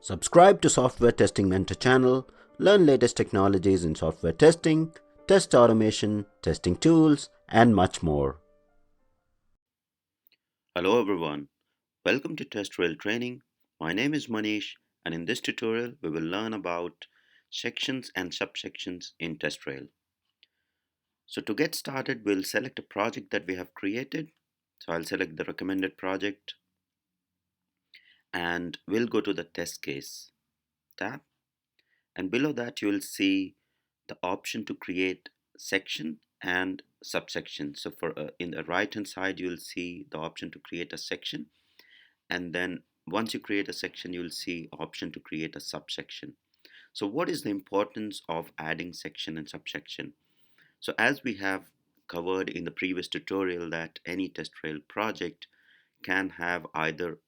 Subscribe to Software Testing Mentor channel, learn latest technologies in software testing, test automation, testing tools, and much more. Hello everyone, welcome to TestRail training. My name is Manish, and in this tutorial we will learn about sections and subsections in TestRail. So to get started, we'll select a project that we have created. So I'll select the recommended project and we'll go to the test case tab, and below that you will see the option to create section and subsection. So for in the right hand side you will see the option to create a section, and then once you create a section you'll see option to create a subsection. So what is the importance of adding section and subsection? So as we have covered in the previous tutorial, that any TestRail project can have either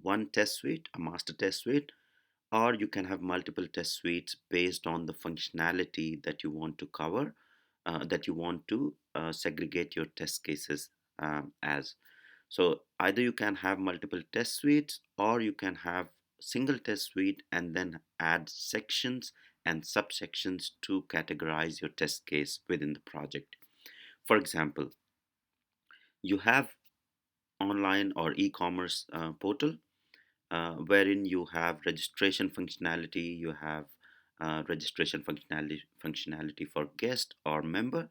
one test suite, a master test suite, or you can have multiple test suites based on the functionality that you want to cover, that you want to segregate your test cases as. So either you can have multiple test suites, or you can have single test suite and then add sections and subsections to categorize your test case within the project. For example, you have online or e-commerce portal wherein you have registration functionality, you have registration functionality for guest or member.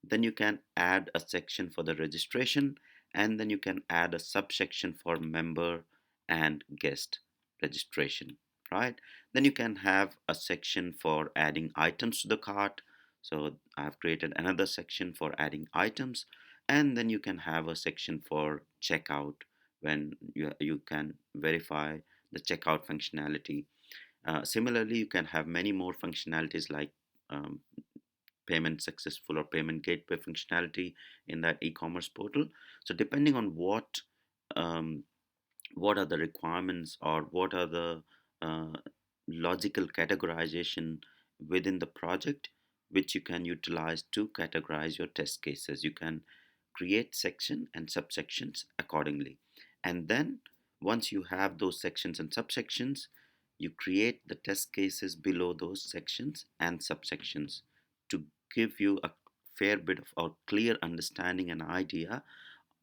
Then you can add a section for the registration, and then you can add a subsection for member and guest registration, right? Then you can have a section for adding items to the cart. So I have created another section for adding items, and then you can have a section for checkout when you can verify the checkout functionality. Similarly, you can have many more functionalities like um, payment successful or payment gateway functionality in that e-commerce portal. So depending on um, what are the requirements, or what are the uh, logical categorization within the project which you can utilize to categorize your test cases, you can create section and subsections accordingly. And then once you have those sections and subsections, you create the test cases below those sections and subsections to give you a fair bit of or clear understanding and idea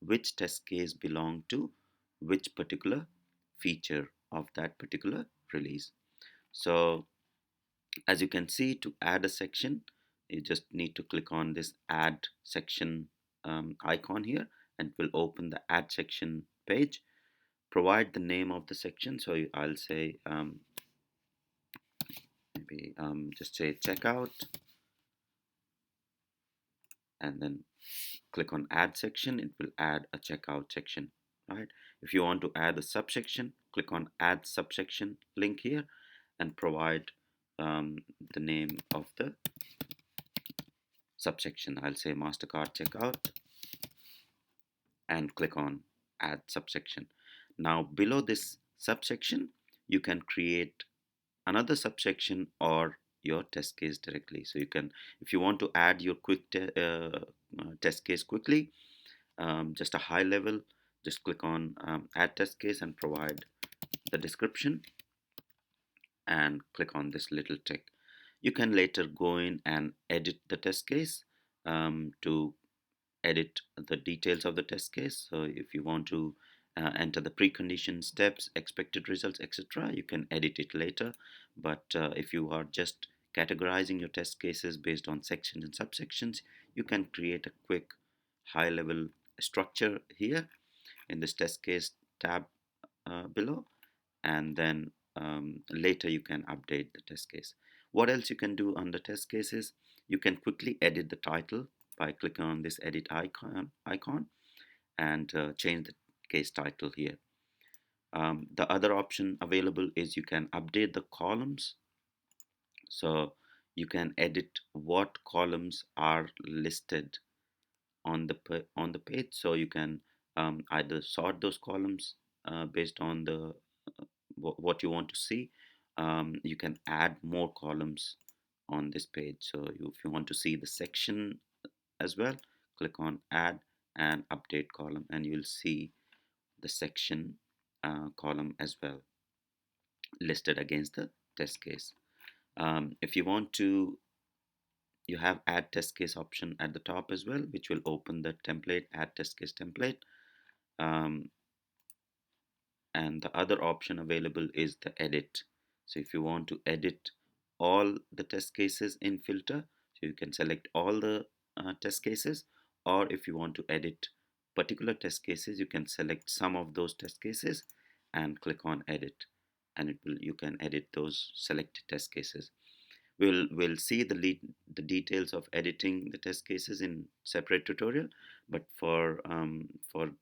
which test case belong to which particular feature of that particular release. So as you can see, to add a section, you just need to click on this add section icon here, and it will open the add section page. Provide the name of the section. So I'll say maybe just say checkout, and then click on add section. It will add a checkout section, right? If you want to add a subsection, click on add subsection link here and provide the name of the subsection. I'll say MasterCard checkout and click on add subsection. Now below this subsection you can create another subsection or your test case directly. So you can, if you want to add your test case quickly, just a high level, just click on add test case and provide the description and click on this little tick. You can later go in and edit the test case to edit the details of the test case. So if you want to enter the precondition steps, expected results, etc., you can edit it later. But if you are just categorizing your test cases based on sections and subsections, you can create a quick high level structure here in this test case tab below, and then later you can update the test case. What else you can do under test cases? You can quickly edit the title by clicking on this edit icon and change the case title here. The other option available is you can update the columns. So you can edit what columns are listed on the page. So you can either sort those columns based on the what you want to see. You can add more columns on this page. So if you want to see the section as well, click on add and update column, and you'll see the section column as well. listed against the test case. If you want to, you have add test case option at the top as well, which will open the template, add test case template. Um, and the other option available is the edit. So if you want to edit all the test cases in filter, so you can select all the test cases, or if you want to edit particular test cases, you can select some of those test cases and click on edit, and you can edit those selected test cases. We'll see the details of editing the test cases in separate tutorial, but for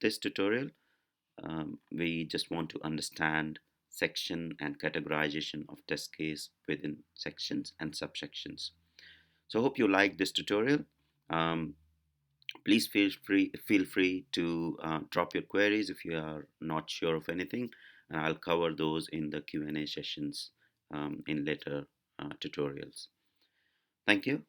this tutorial, we just want to understand section and categorization of test case within sections and subsections. So hope you like this tutorial. Um, Please feel free to drop your queries if you are not sure of anything, and I'll cover those in the Q&A sessions in later tutorials. Thank you.